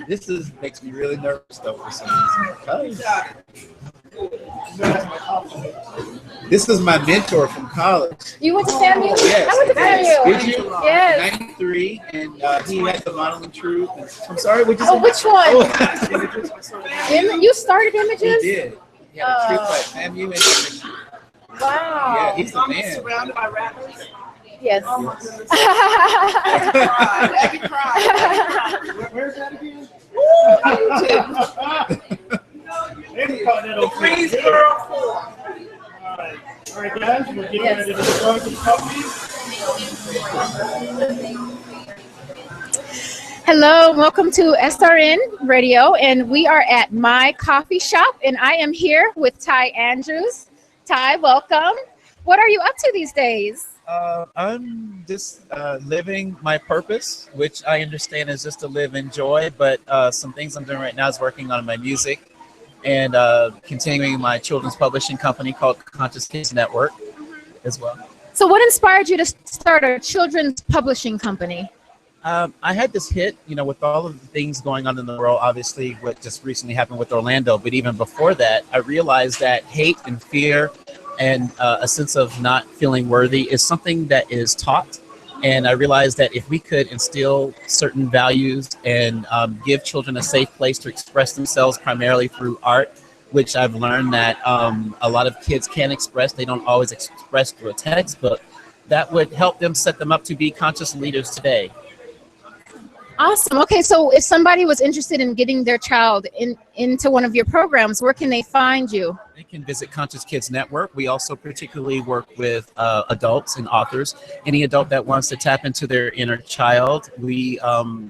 This makes me really nervous though for some reason. This is my mentor from college. You went to FAMU? Yes. I went to FAMU. Did you? Yes. 93, and he had the modeling troupe. I'm sorry, what you Oh, which one? Oh. You started Images? He did. He had a troupe like FAMU and Espressions2. Wow. Yeah, he's the man. Surrounded by rappers. Yes. Oh my goodness. Every cry. Where's that again? The Greensboro 4. All right, guys, we're getting ready to start the coffee. Hello, welcome to SRN Radio, and we are at my coffee shop, and I am here with Ty Andrews. Ty, welcome. What are you up to these days? I'm just living my purpose, which I understand is just to live in joy, but some things I'm doing right now is working on my music and continuing my children's publishing company called Conscious Kids Network as well. So what inspired you to start a children's publishing company? I had this hit, with all of the things going on in the world, obviously what just recently happened with Orlando, but even before that, I realized that hate and fear and a sense of not feeling worthy is something that is taught. And I realized that if we could instill certain values and give children a safe place to express themselves primarily through art, which I've learned that a lot of kids can express, they don't always express through a textbook, that would help them set them up to be conscious leaders today. Awesome. Okay, so if somebody was interested in getting their child into one of your programs, where can they find you? They can visit Conscious Kids Network. We also particularly work with adults and authors. Any adult that wants to tap into their inner child, we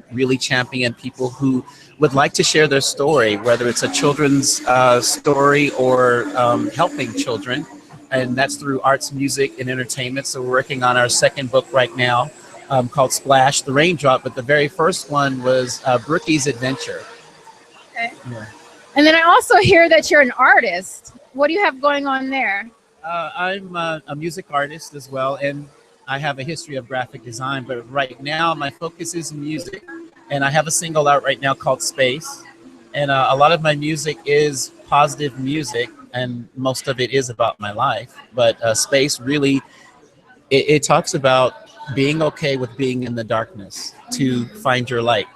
really champion people who would like to share their story, whether it's a children's story or helping children. And that's through arts, music, and entertainment. So we're working on our second book right now. Called Splash, the Raindrop, but the very first one was Brookie's Adventure. Okay. Yeah. And then I also hear that you're an artist. What do you have going on there? I'm a music artist as well, and I have a history of graphic design, but right now my focus is music, and I have a single out right now called Space, and a lot of my music is positive music, and most of it is about my life, but Space really, it talks about being okay with being in the darkness to find your light.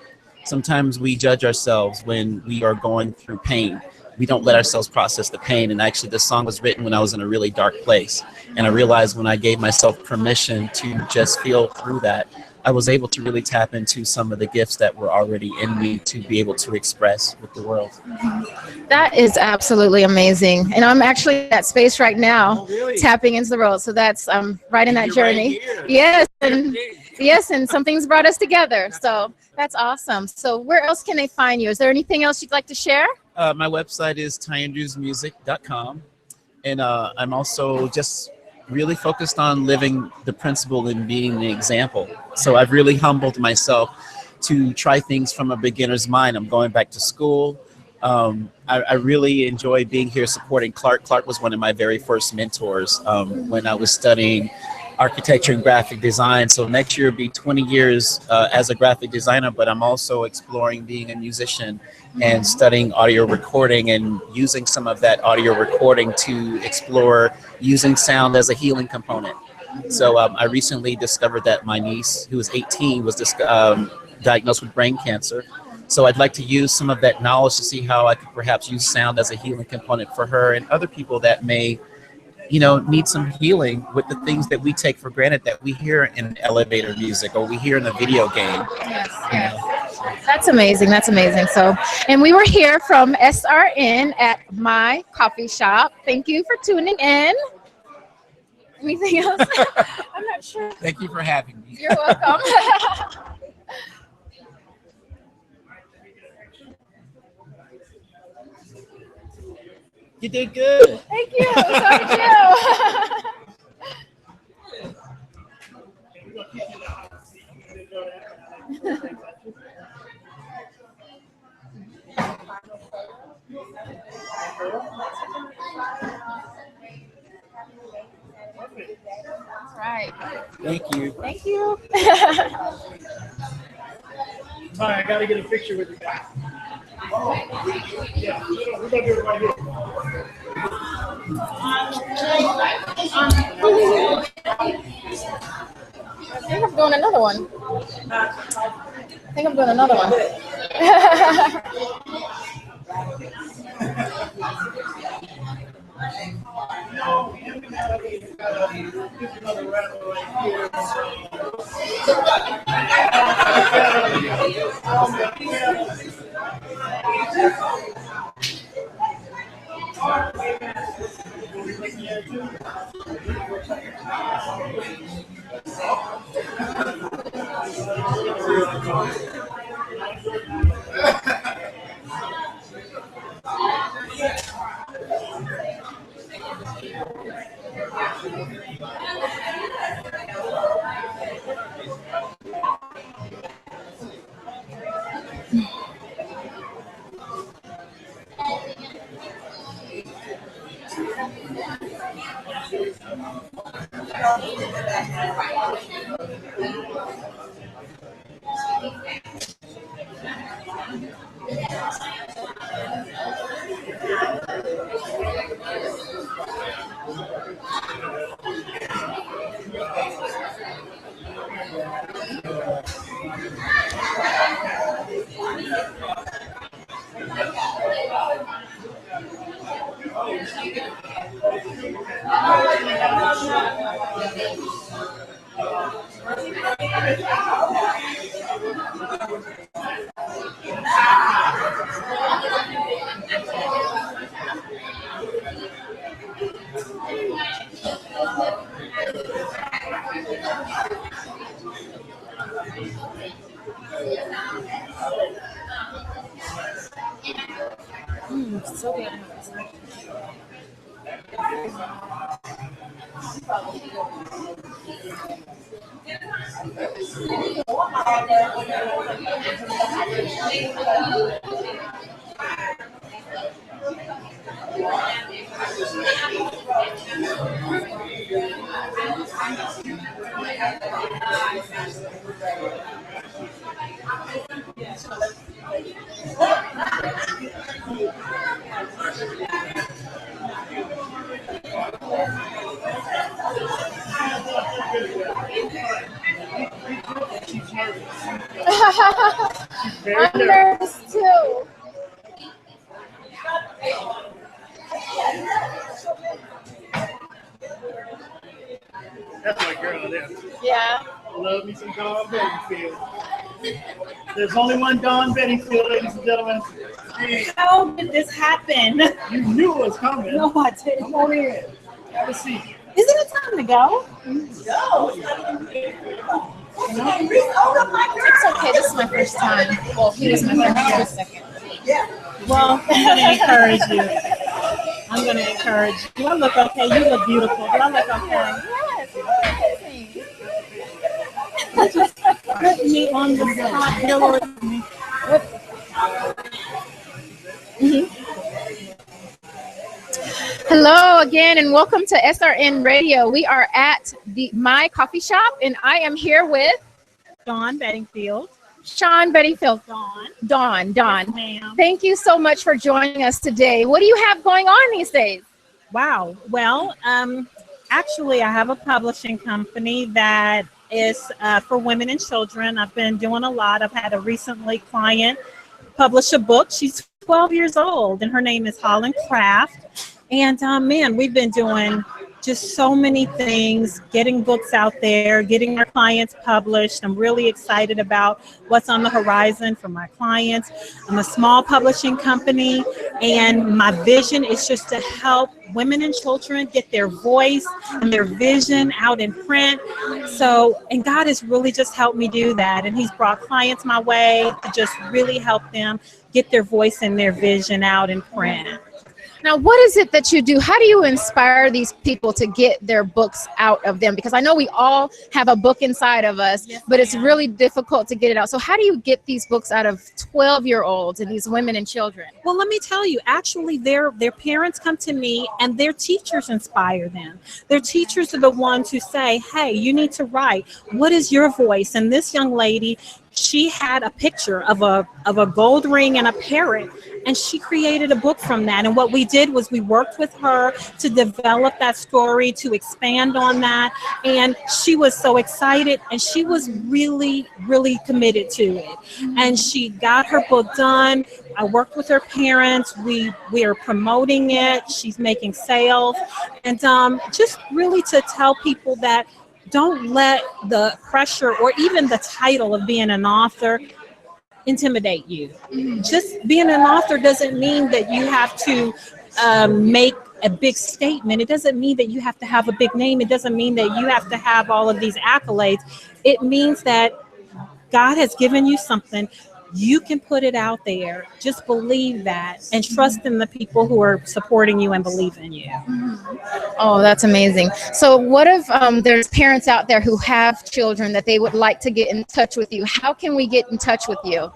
Sometimes we judge ourselves when we are going through pain. We don't let ourselves process the pain. And actually this song was written when I was in a really dark place. And I realized when I gave myself permission to just feel through that, I was able to really tap into some of the gifts that were already in me to be able to express with the world. That is absolutely amazing. And I'm actually at Space right now, tapping into the world. So that's right in that journey. Yes, and something's brought us together. So that's awesome. So where else can they find you? Is there anything else you'd like to share? My website is tyandrewsmusic.com. And I'm also just really focused on living the principle and being the example. So I've really humbled myself to try things from a beginner's mind. I'm going back to school. I really enjoy being here supporting Clark. Clark was one of my very first mentors when I was studying architecture and graphic design. So next year will be 20 years as a graphic designer, but I'm also exploring being a musician and studying audio recording and using some of that audio recording to explore using sound as a healing component. So I recently discovered that my niece, who was 18, was diagnosed with brain cancer. So I'd like to use some of that knowledge to see how I could perhaps use sound as a healing component for her and other people that may need some healing with the things that we take for granted that we hear in elevator music or we hear in a video game. Yes. That's amazing. That's amazing. So, and we were here from SRN at my coffee shop. Thank you for tuning in. Anything else? I'm not sure. Thank you for having me. You're welcome. You did good. Thank you. So did you. All right. Thank you. Thank you. Hi, I got to get a picture with you guys. Yeah, we're going to do it right here. I think I'm doing another one. I think I'm doing another one. So good. I'm nervous too. That's my girl there. Yeah. Love me some Dawn Bettingfield. There's only one Dawn Bettingfield, ladies and gentlemen. Hey, How did this happen? you knew it was coming. No, I didn't. Come on in. Have a seat. Isn't it time to go? It's okay. This is my first time. Well, he was my first second. Well, I'm going to encourage you. I'm going to encourage you. Do I look okay? You look beautiful. Do I look okay? Yes, Put me on the spot. Hillary. Hello again, and welcome to SRN Radio. We are at my coffee shop, and I am here with Dawn Bettingfield. Sean Bettyfield. Dawn. Dawn. Ma'am. Thank you so much for joining us today. What do you have going on these days? Wow. Well, actually, I have a publishing company that is for women and children. I've been doing a lot. I've had a recently client publish a book. She's 12 years old, and her name is Holland Craft. And man, we've been doing just so many things, getting books out there, getting our clients published. I'm really excited about what's on the horizon for my clients. I'm a small publishing company, and my vision is just to help women and children get their voice and their vision out in print. So, and God has really just helped me do that. And He's brought clients my way to just really help them get their voice and their vision out in print. Now, what is it that you do? How do you inspire these people to get their books out of them? Because I know we all have a book inside of us, but it's really difficult to get it out. So how do you get these books out of 12-year-olds and these women and children? Well, let me tell you, actually, their parents come to me and their teachers inspire them. Their teachers are the ones who say, hey, you need to write. What is your voice? And this young lady, she had a picture of a gold ring and a parrot, and she created a book from that. And what we did was we worked with her to develop that story, to expand on that, and she was so excited, and she was really, really committed to it. And she got her book done. I worked with her parents. We are promoting it. She's making sales, and just really to tell people that don't let the pressure or even the title of being an author intimidate you. Just being an author doesn't mean that you have to make a big statement. It doesn't mean that you have to have a big name. It doesn't mean that you have to have all of these accolades. It means that God has given you something. You can put it out there. Just believe that and trust in the people who are supporting you and believe in you. Oh, that's amazing. So what if there's parents out there who have children that they would like to get in touch with you? How can we get in touch with you?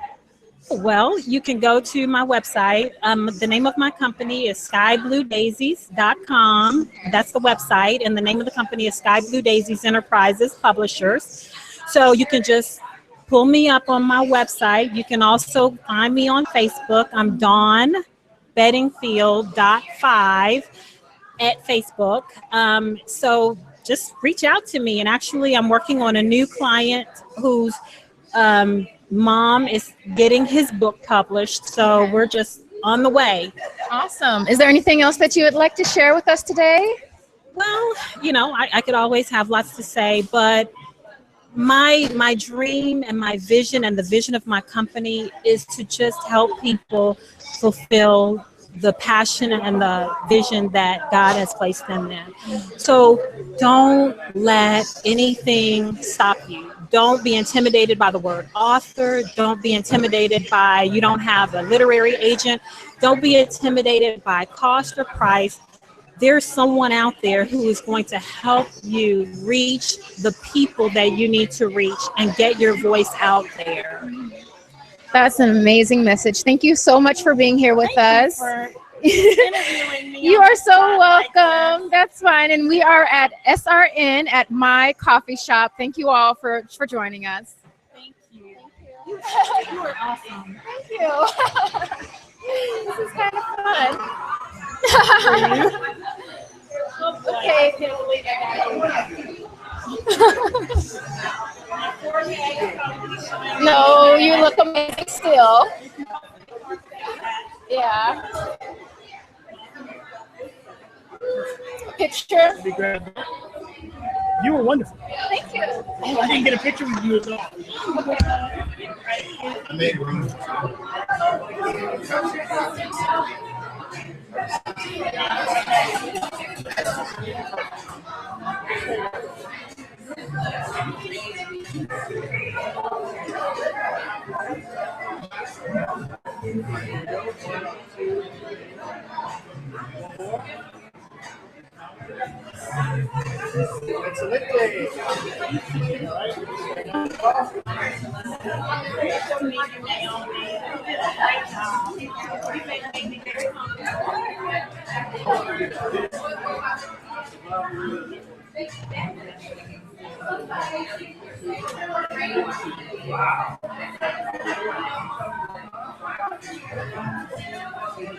Well, you can go to my website. The name of my company is skybluedaisies.com. That's the website. And the name of the company is Sky Blue Daisies Enterprises Publishers. So you can just pull me up on my website. You can also find me on Facebook. I'm Dawn Beddingfield.5 at Facebook. So just reach out to me. And actually, I'm working on a new client whose mom is getting his book published. So we're just on the way. Awesome. Is there anything else that you would like to share with us today? Well, I could always have lots to say, but my dream and my vision and the vision of my company is to just help people fulfill the passion and the vision that God has placed in them. So don't let anything stop you. Don't be intimidated by the word author. Don't be intimidated by you don't have a literary agent. Don't be intimidated by cost or price. There's someone out there who is going to help you reach the people that you need to reach and get your voice out there. That's an amazing message. Thank you so much for being here with us. Interviewing me. You are so welcome. That's fine. And we are at SRN at my coffee shop. Thank you all for joining us. Thank you. You are awesome. Thank you. This is kind of fun. Okay. No, you look amazing still. Yeah. Picture. You were wonderful. Thank you. Oh, I didn't get a picture with you at all. I made room.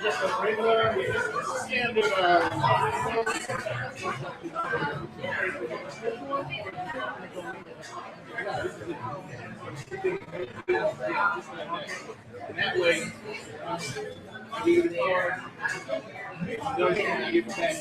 Just a regular, standard. That way, you get the card. You don't get it back.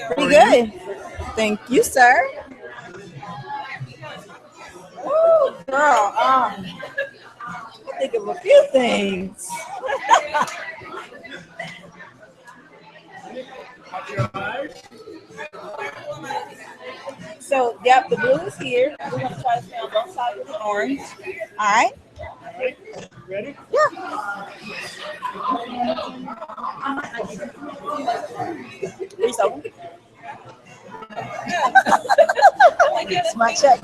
Pretty good. Thank you, sir. Ooh, girl, I think of a few things. So, yep, the blue is here. We're going to try to stay on both sides of the orange. All right. All right, ready? Yeah. Please open. Smart check.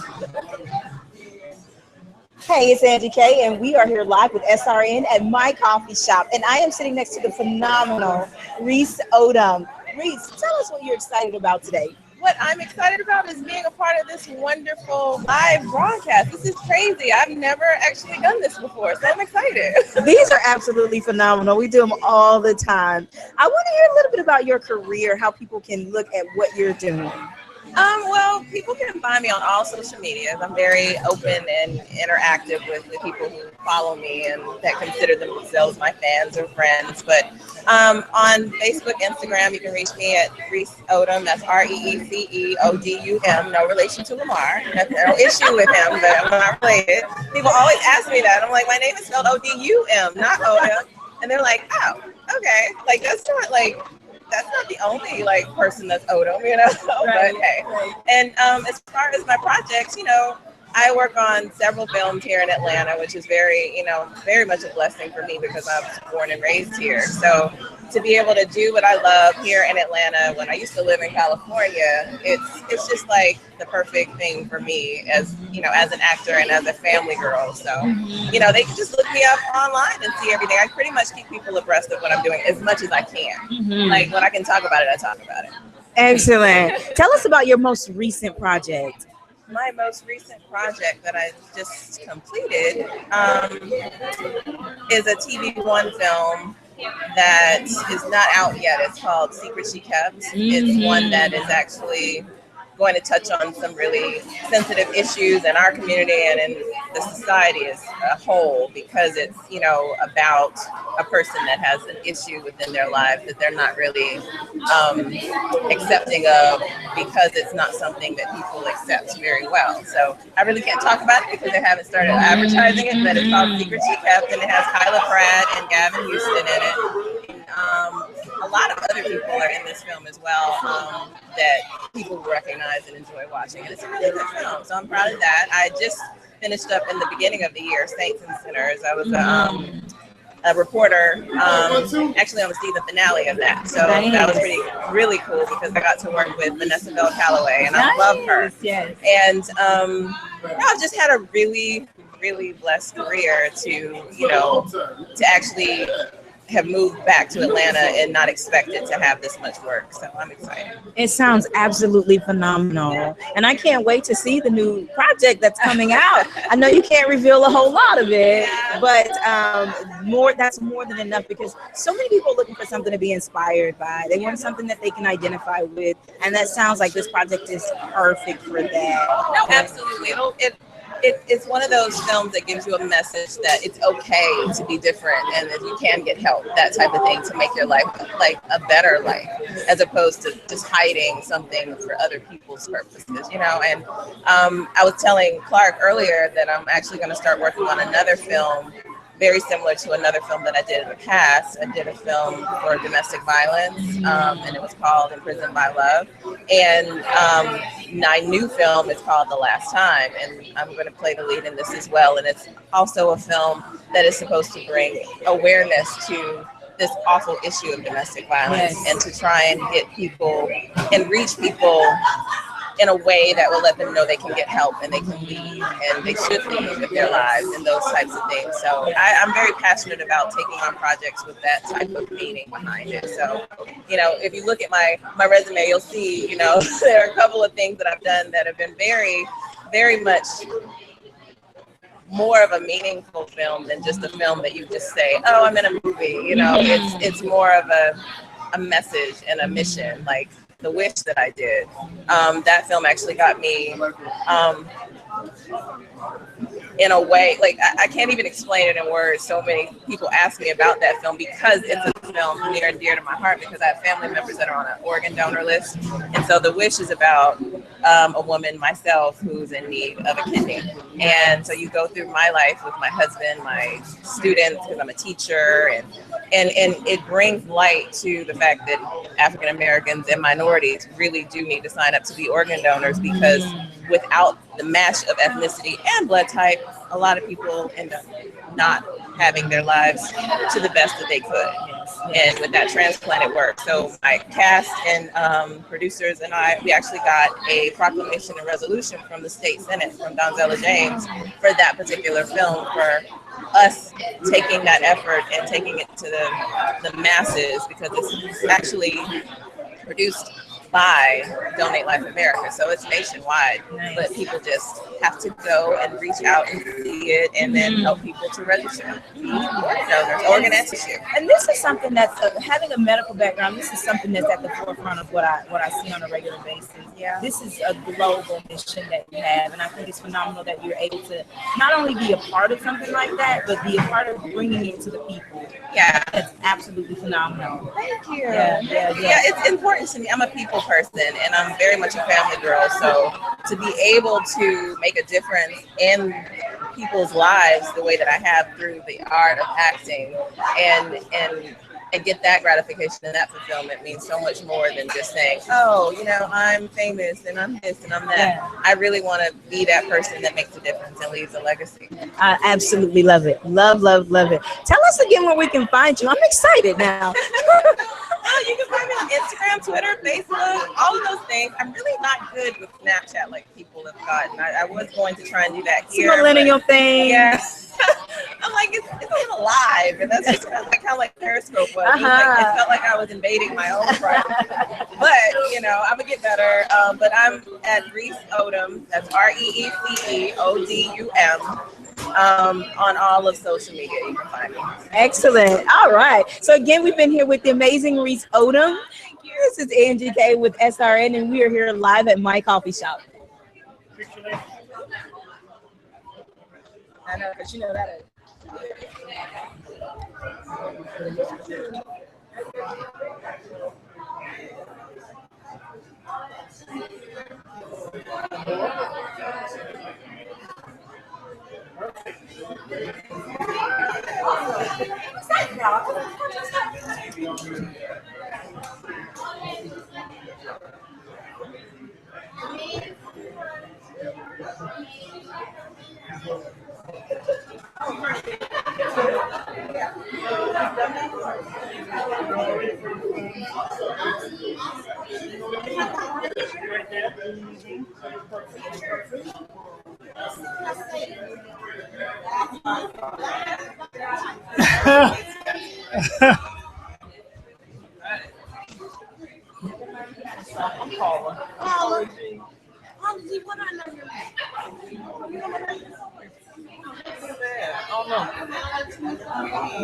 Hey, it's Angie K, and we are here live with SRN at my coffee shop. And I am sitting next to the phenomenal Reese Odom. Reese, tell us what you're excited about today. What I'm excited about is being a part of this wonderful live broadcast. This is crazy. I've never actually done this before, so I'm excited. These are absolutely phenomenal. We do them all the time. I want to hear a little bit about your career, how people can look at what you're doing. Well, people can find me on all social medias. I'm very open and interactive with the people who follow me and that consider themselves my fans or friends. But on Facebook, Instagram, you can reach me at Reese Odom. That's ReeceOdum. No relation to Lamar. No issue with him, but I'm not related. People always ask me that. I'm like, my name is spelled Odum, not Odom. And they're like, oh, okay. Like, that's not the only person that's Odom, Right. But hey. And as far as my projects, I work on several films here in Atlanta, which is very much a blessing for me because I was born and raised here. So to be able to do what I love here in Atlanta when I used to live in California, it's just like the perfect thing for me as an actor and as a family girl. So, they can just look me up online and see everything. I pretty much keep people abreast of what I'm doing as much as I can. Like when I can talk about it, I talk about it. Excellent. Tell us about your most recent project. My most recent project that I just completed is a TV One film that is not out yet. It's called Secret She Kept. It's one that is actually going to touch on some really sensitive issues in our community and in the society as a whole, because it's about a person that has an issue within their lives that they're not really accepting of, because it's not something that people accept very well. So I really can't talk about it because they haven't started advertising it, but it's called Secret She Kept, and it has Kyla Pratt and Gavin Houston in it. in this film as well that people will recognize and enjoy watching. And it's a really good film, so I'm proud of that. I just finished up in the beginning of the year, Saints and Sinners. I was a reporter actually on the season finale of that. So that was really cool because I got to work with Vanessa Bell Calloway, and I love her. Yes. And I've just had a really, really blessed career to actually have moved back to Atlanta and not expected to have this much work. So I'm excited. It sounds absolutely phenomenal. And I can't wait to see the new project that's coming out. I know you can't reveal a whole lot of it, but that's more than enough because so many people are looking for something to be inspired by. They want something that they can identify with. And that sounds like this project is perfect for that. No, absolutely. It's one of those films that gives you a message that it's okay to be different and that you can get help, that type of thing, to make your life like a better life, as opposed to just hiding something for other people's purposes, And I was telling Clark earlier that I'm actually going to start working on another film very similar to another film that I did in the past. I did a film for domestic violence, and it was called Imprisoned by Love. And my new film is called The Last Time, and I'm going to play the lead in this as well. And it's also a film that is supposed to bring awareness to this awful issue of domestic violence, and to try and get people and reach people in a way that will let them know they can get help and they can leave and they should leave with their lives and those types of things. So I'm very passionate about taking on projects with that type of meaning behind it. So, if you look at my resume, you'll see, there are a couple of things that I've done that have been very, very much more of a meaningful film than just a film that you just say, oh, I'm in a movie. It's more of a message and a mission, like The Wish that I did. That film actually got me in a way, like I can't even explain it in words. So many people ask me about that film because it's a film near and dear to my heart, because I have family members that are on an organ donor list. And so The Wish is about a woman, myself, who's in need of a kidney. And so you go through my life with my husband, my students, because I'm a teacher, and it brings light to the fact that African Americans and minorities really do need to sign up to be organ donors, because without the match of ethnicity and blood type, a lot of people end up not having their lives to the best that they could. And with that transplant, it worked. So my cast and producers and we actually got a proclamation and resolution from the state Senate, from Donzella James, for that particular film, for us taking that effort and taking it to the masses, because it's actually produced by Donate Life America, so it's nationwide. But people just have to go and reach out and see it, and then help people to register. Organ and tissue. And this is something that's having a medical background. This is something that's at the forefront of what I see on a regular basis. Yeah. This is a global mission that you have, and I think it's phenomenal that you're able to not only be a part of something like that, but be a part of bringing it to the people. Yeah, that's absolutely phenomenal. Thank you. Yeah, it's important to me. I'm a people person, and I'm very much a family girl. So to be able to make a difference in people's lives the way that I have through the art of acting, and get that gratification and that fulfillment means so much more than just saying, oh, I'm famous and I'm this and I'm that. Yeah. I really want to be that person that makes a difference and leaves a legacy. I absolutely love it. Love it. Tell us again where we can find you. I'm excited now. You can find me on Instagram, Twitter, Facebook, all of those things. I'm really not good with Snapchat like people have gotten. I was going to try and do that here. It's a millennial thing. Yeah. I'm like, it's a little live, and that's just kind of like Periscope was. It felt like I was invading my own privacy. But, I'm going to get better. But I'm at Reese Odom. That's REECEODUM. On all of social media, you can find me. Excellent. All right. So again, we've been here with the amazing Reese Odom. This is Angie K with SRN, and we are here live at my coffee shop. I know, because you know that.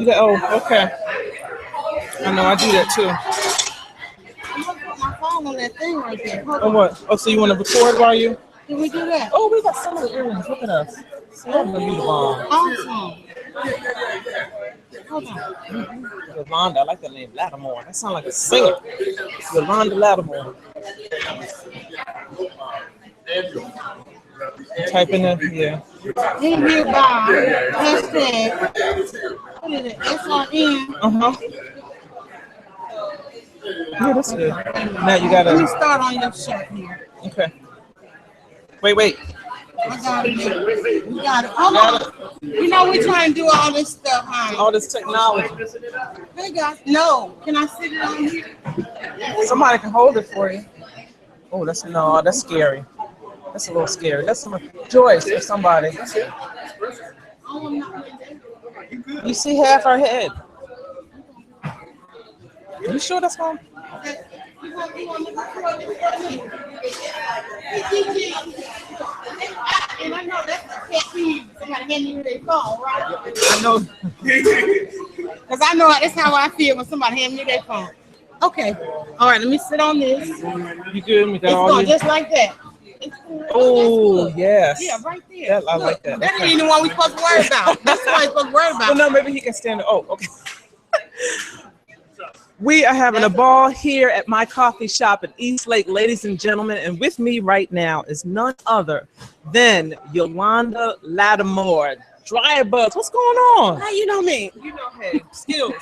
Oh, okay. I know I do that too. My phone on that thing right there. Hold Oh, on. what? Oh, so you want to record while you? Can we do that? Oh, we got so many earrings. Look at us. Love the new bomb. Awesome. Hold on. Yolanda, I like that name, Lattimore. That sounds like a singer. Yolanda Lattimore. Type in there, yeah. Hereby, hashtag, what is it? SRN. Uh-huh. Yeah, that's good. Now you Let me gotta, start on your shirt here. okay. Wait. I got it. We got it. Hold on. You know we're trying to do all this stuff, huh? All this technology. Hey guys, no. Can I sit it on here? Somebody can hold it for you. Oh, that's scary. That's a little scary. That's some Joyce or somebody. You see half her head. You sure that's home? And I know that's a pet peeve. Somebody hand me their phone, right? I know. Because I know that's how I feel when somebody hand me their phone. Okay. All right, let me sit on this. You good? We got It's all going these. just like that. Oh, yes. Yeah, right there. I like that. That ain't even what we're supposed to worry about. That's what we're supposed to worry Well, about. no, maybe he can stand. Oh, okay. We are having a ball here at my coffee shop in East Lake, ladies and gentlemen. And with me right now is none other than Yolanda Lattimore. Dryer Buzz, what's going on? How you know me? You know, hey, skills,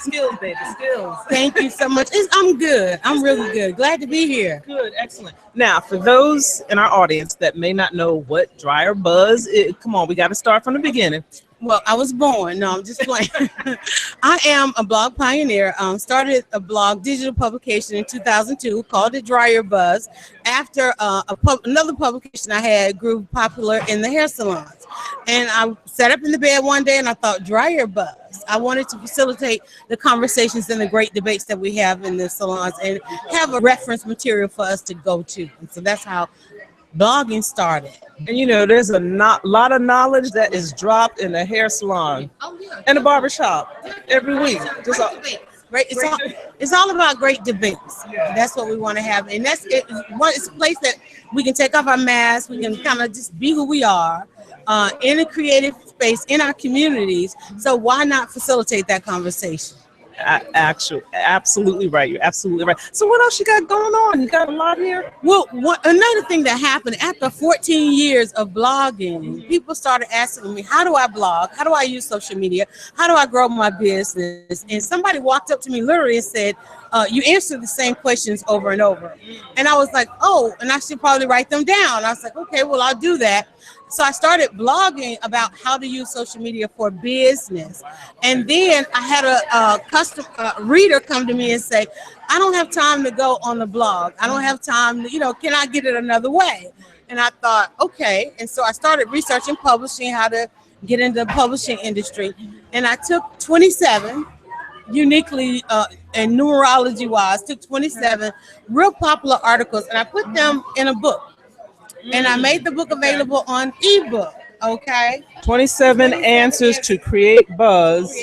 baby, skills. Thank you so much. I'm good. I'm really good. Glad to be here. Good, excellent. Now, for those in our audience that may not know what Dryer Buzz is, come on, we got to start from the beginning. Well, I was born. No, I'm just playing. I am a blog pioneer. Started a blog digital publication in 2002 called it Dryer Buzz. After another publication I had grew popular in the hair salons. And I sat up in the bed one day and I thought, Dryer Buzz. I wanted to facilitate the conversations and the great debates that we have in the salons and have a reference material for us to go to. And so that's how blogging started. And you know, there's a lot of knowledge that is dropped in the hair salon and the barbershop every week. Just Great. It's all about great debates. That's what we want to have. And that's it. It's a place that we can take off our masks. We can kind of just be who we are in a creative space in our communities. So why not facilitate that conversation? Absolutely right. You're absolutely right. So what else you got going on? You got a lot here? Well, another thing that happened after 14 years of blogging, people started asking me, how do I blog? How do I use social media? How do I grow my business? And somebody walked up to me literally and said, you answer the same questions over and over. And I was like, oh, and I should probably write them down. I was like, okay, well, I'll do that. So I started blogging about how to use social media for business. And then I had a reader come to me and say, I don't have time to go on the blog. I don't have time to, can I get it another way? And I thought, okay. And so I started researching publishing, how to get into the publishing industry. And I took 27, uniquely and numerology wise, took 27 real popular articles and I put them in a book. And I made the book available on ebook. Okay. 27 answers to create buzz,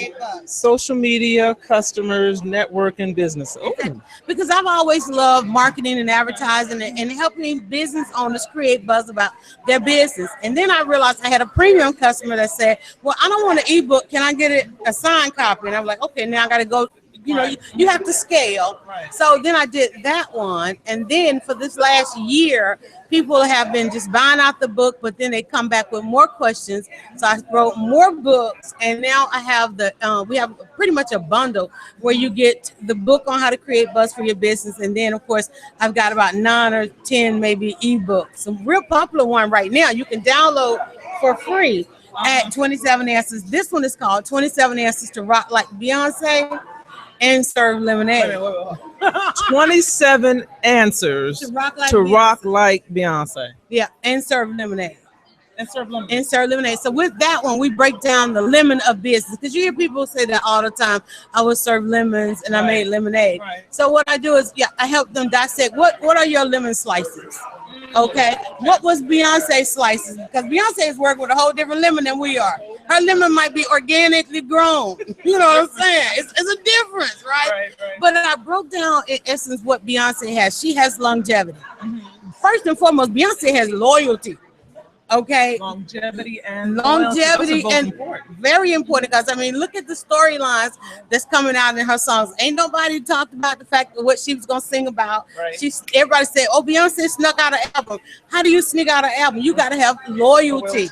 social media, customers, networking, business. Okay. Because I've always loved marketing and advertising and helping business owners create buzz about their business. And then I realized I had a premium customer that said, well, I don't want an ebook. Can I get it a signed copy? And I'm like, okay, now I got to go. You have to scale. Right. So then I did that one. And then for this last year, people have been just buying out the book, but then they come back with more questions. So I wrote more books. And now I have we have pretty much a bundle where you get the book on how to create buzz for your business. And then, of course, I've got about 9 or 10 maybe ebooks. Some real popular one right now you can download for free at 27 Answers. This one is called 27 Answers to Rock Like Beyonce. and serve lemonade. 27 answers To rock like to Beyonce. rock like Beyonce. Yeah, and serve lemonade. And serve lemonade. And serve lemonade. So with that one, we break down the lemon of business, because you hear people say that all the time. I would serve lemons and I made lemonade. Right. So what I do is, I help them dissect what are your lemon slices. Okay, what was Beyonce's slices? Because Beyonce is working with a whole different lemon than we are. Her lemon might be organically grown. You know what I'm saying? It's a difference, right? But I broke down in essence what Beyonce has. She has longevity. First and foremost, Beyonce has loyalty. Okay, longevity and very important, because I mean, look at the storylines that's coming out in her songs. Ain't nobody talked about the fact of what she was gonna sing about. Everybody said, "Oh, Beyonce snuck out an album." How do you sneak out an album? You got to have loyalty.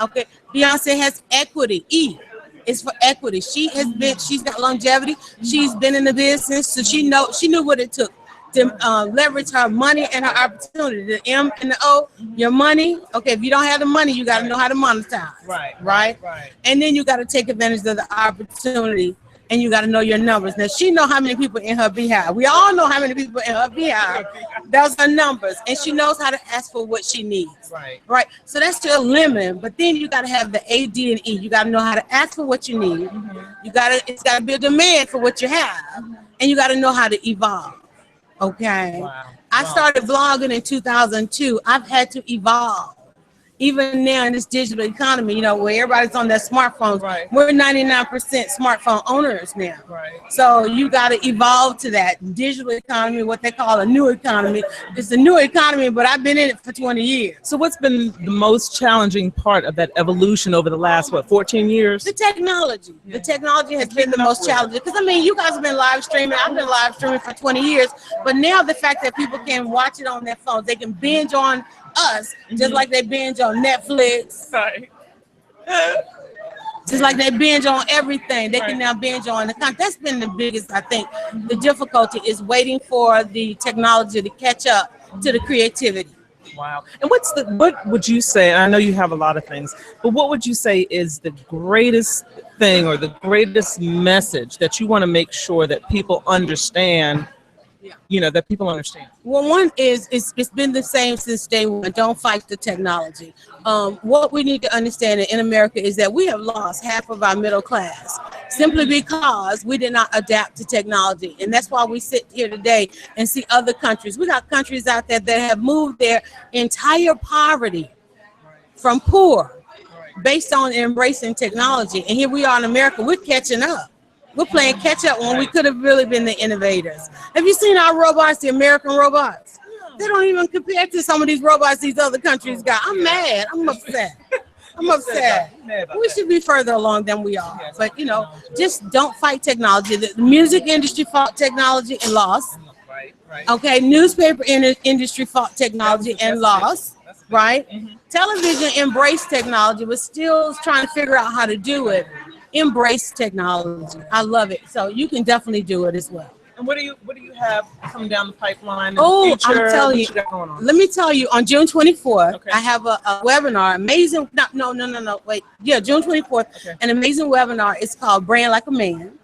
Okay, Beyonce has equity. E is for equity. She's got longevity. She's been in the business, so she knew what it took to leverage her money and her opportunity. The M and the O, your money. Okay, if you don't have the money, you got to know how to monetize. Right. And then you got to take advantage of the opportunity, and you got to know your numbers. Now, she know how many people in her beehive. We all know how many people in her beehive. Those are numbers, and she knows how to ask for what she needs. Right. So that's still lemon, but then you got to have the A, D, and E. You got to know how to ask for what you need. It's got to be a demand for what you have, and you got to know how to evolve. Okay. I started vlogging in 2002. I've had to evolve. Even now in this digital economy, where everybody's on their smartphones, we're 99% smartphone owners now. So you got to evolve to that digital economy, what they call a new economy. It's a new economy, but I've been in it for 20 years. So what's been the most challenging part of that evolution over the last, 14 years? The technology. The technology has been the most challenging. Because, I mean, you guys have been live streaming. I've been live streaming for 20 years. But now the fact that people can watch it on their phones, they can binge on us, just like they binge on Netflix. Just like they binge on everything, they can now binge on the content. That's been the biggest, I think. The difficulty is waiting for the technology to catch up to the creativity. Wow. And what would you say, I know you have a lot of things, but what would you say is the greatest thing or the greatest message that you want to make sure that people understand? That people understand? Well, one is it's been the same since day one. Don't fight the technology. What we need to understand in America is that we have lost half of our middle class simply because we did not adapt to technology. And that's why we sit here today and see other countries. We got countries out there that have moved their entire poverty from poor based on embracing technology. And here we are in America, we're catching up. We're playing catch up when we could have really been the innovators. Have you seen our robots, the American robots? They don't even compare to some of these robots these other countries got. I'm mad. I'm upset. We should be further along than we are. But, just don't fight technology. The music industry fought technology and lost. Okay, newspaper industry fought technology and lost. Right? Television embraced technology, but still trying to figure out how to do it. Embrace technology. I love it. So you can definitely do it as well. And what do you have coming down the pipeline in the future? I'm telling you. Let me tell you, on June 24th, I have a webinar. Amazing. No. Wait. Yeah, June 24th. An amazing webinar. It's called Brand Like a Man.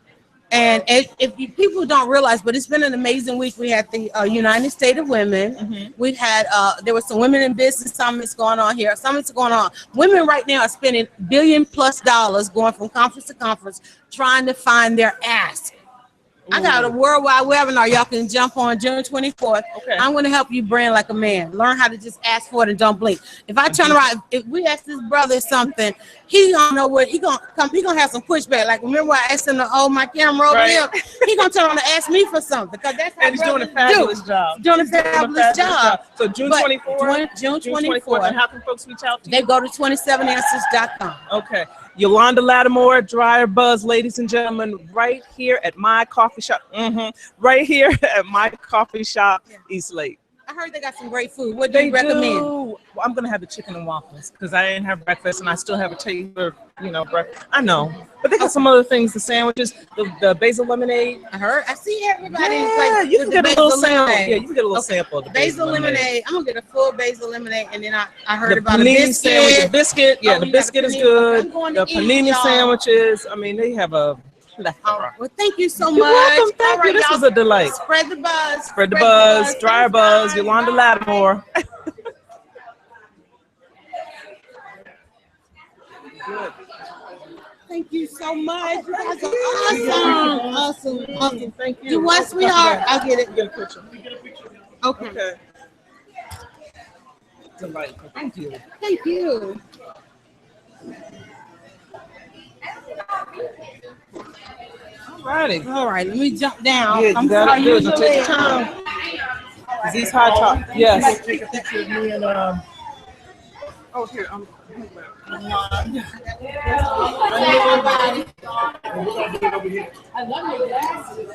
And if people don't realize, but it's been an amazing week. We had the United States of Women. We had there were some women in business summits going on here. Summits going on. Women right now are spending $1 billion+ going from conference to conference trying to find their ask. I got a worldwide webinar. Y'all can jump on June 24th. I'm going to help you brand like a man. Learn how to just ask for it and don't blink. If I turn around, if we ask this brother something, he don't know what he gonna come. He gonna have some pushback. Like, remember I asked him to hold my camera over here? He gonna turn around and ask me for something, because that's how he's doing a fabulous job. Doing a fabulous job. So June 24th. June 24th. And how can folks reach out to you? They go to 27answers.com. Okay. Yolanda Lattimore, Dryer Buzz, ladies and gentlemen, right here at my coffee shop. Right here at my coffee shop, East Lake. I heard they got some great food. What do you recommend? Well, I'm gonna have the chicken and waffles because I didn't have breakfast and I still have a taster, breakfast. I know, but they got some other things. The sandwiches, the basil lemonade. I see everybody. Yeah, you can get a little sample. Yeah, you can get a little sample of the basil lemonade. I'm gonna get a full basil lemonade, and then I heard the about a biscuit. Sandwich. The biscuit, the biscuit is good. I'm going the to eat, panini y'all. sandwiches. I mean, they have a Well, thank you so You're much. welcome. Thank All right, you. This y'all, was a delight. Spread the buzz. Spread the buzz. Dryer Thanks, buzz. guys. Yolanda Bye. Lattimore. Thank you so much. You guys are awesome. Awesome. Thank you. Do what, sweetheart? I'll get it. Get a picture. Okay. Delightful. Thank you. Thank you. Alrighty. All right, let me jump down. Yeah, you I'm got sorry. it. Good. You Usually, take your time. Is these high top? Yes. Take a picture of me and Oh, here. I'm. we're gonna do it over here. I love your glasses.